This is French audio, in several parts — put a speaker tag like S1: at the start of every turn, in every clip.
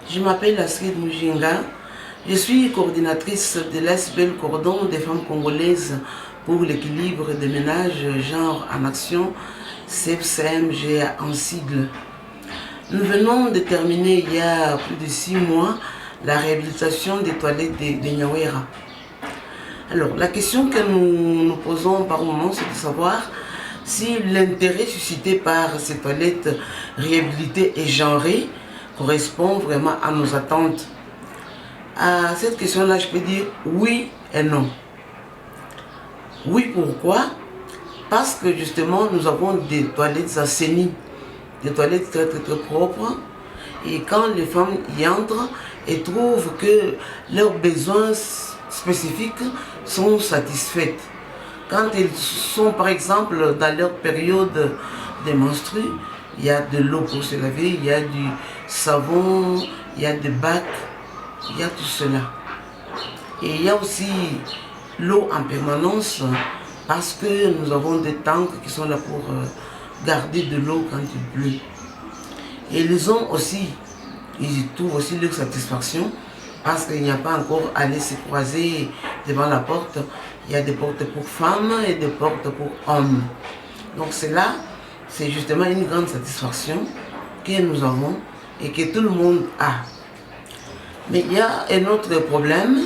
S1: Je m'appelle Astrid Mujinga. Je suis coordinatrice de l'ASBEL Cordon des femmes congolaises pour l'équilibre des ménages genre en action, CFCMG en sigle. Nous venons de terminer il y a plus de 6 mois la réhabilitation des toilettes de Nyawera. Alors, la question que nous nous posons par moment, c'est de savoir si l'intérêt suscité par ces toilettes réhabilitées et genrées correspond vraiment à nos attentes. À cette question-là, je peux dire oui et non. Oui, pourquoi? Parce que justement, nous avons des toilettes assainies, des toilettes très propres. Et quand les femmes y entrent, elles trouvent que leurs besoins spécifiques sont satisfaits. Quand elles sont par exemple dans leur période de menstrues, il y a de l'eau pour se laver, il y a du savon, il y a des bacs, il y a tout cela. Et il y a aussi l'eau en permanence parce que nous avons des tanks qui sont là pour garder de l'eau quand il pleut. Et les hommes aussi, ils trouvent aussi leur satisfaction parce qu'il n'y a pas encore à aller se croiser devant la porte. Il y a des portes pour femmes et des portes pour hommes. Donc c'est là, c'est justement une grande satisfaction que nous avons et que tout le monde a. Mais il y a un autre problème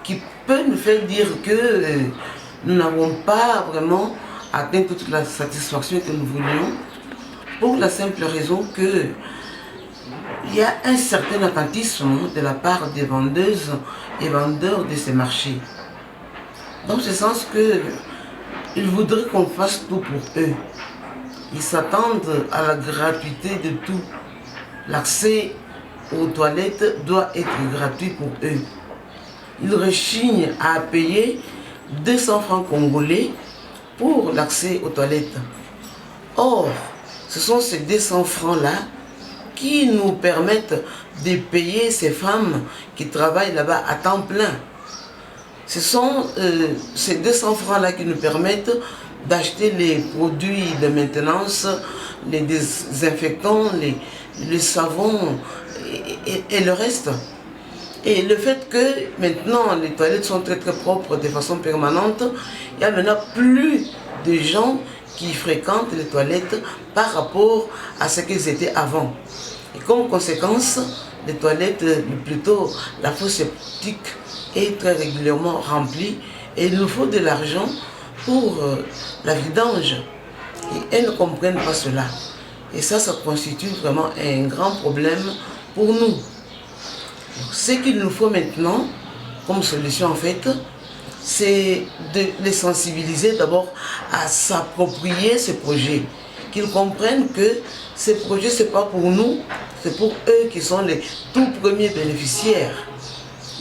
S1: qui peut nous faire dire que nous n'avons pas vraiment atteint toute la satisfaction que nous voulions, pour la simple raison que il y a un certain attentisme de la part des vendeuses et vendeurs de ces marchés. Dans ce sens que ils voudraient qu'on fasse tout pour eux. Ils s'attendent à la gratuité de tout. L'accès aux toilettes doit être gratuit pour eux. Ils rechignent à payer 200 francs congolais pour l'accès aux toilettes. Or, ce sont ces 200 francs-là qui nous permettent de payer ces femmes qui travaillent là-bas à temps plein. Ce sont ces 200 francs-là qui nous permettent d'acheter les produits de maintenance, les désinfectants, les savons et le reste. Et le fait que maintenant les toilettes sont très propres de façon permanente, il y a maintenant plus de gens qui fréquentent les toilettes par rapport à ce qu'elles étaient avant. Et comme conséquence, les toilettes, plutôt la fosse septique est très régulièrement remplie et il nous faut de l'argent pour la vidange. Et elles ne comprennent pas cela. Et ça constitue vraiment un grand problème pour nous. Ce qu'il nous faut maintenant, comme solution en fait, c'est de les sensibiliser d'abord à s'approprier ces projets. Qu'ils comprennent que ces projets, ce n'est pas pour nous, c'est pour eux qui sont les tout premiers bénéficiaires.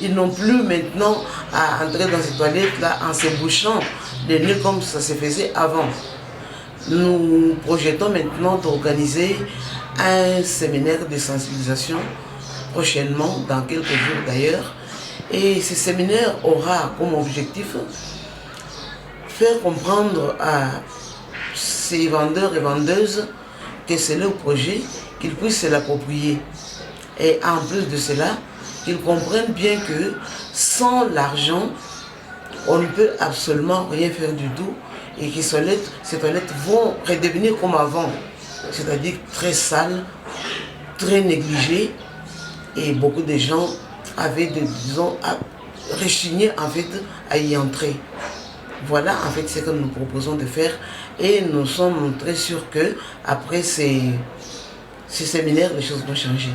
S1: Ils n'ont plus maintenant à entrer dans ces toilettes-là en se bouchant les nez comme ça se faisait avant. Nous projetons maintenant d'organiser un séminaire de sensibilisation prochainement, dans quelques jours d'ailleurs. Et ce séminaire aura comme objectif faire comprendre à ces vendeurs et vendeuses que c'est leur projet, qu'ils puissent se l'approprier. Et en plus de cela, qu'ils comprennent bien que sans l'argent, on ne peut absolument rien faire du tout et que ces toilettes vont redevenir comme avant, c'est-à-dire très sales, très négligées, et beaucoup de gens avaient, disons, rechigné en fait à y entrer. Voilà en fait ce que nous proposons de faire et nous sommes très sûrs que après ces séminaires, les choses vont changer.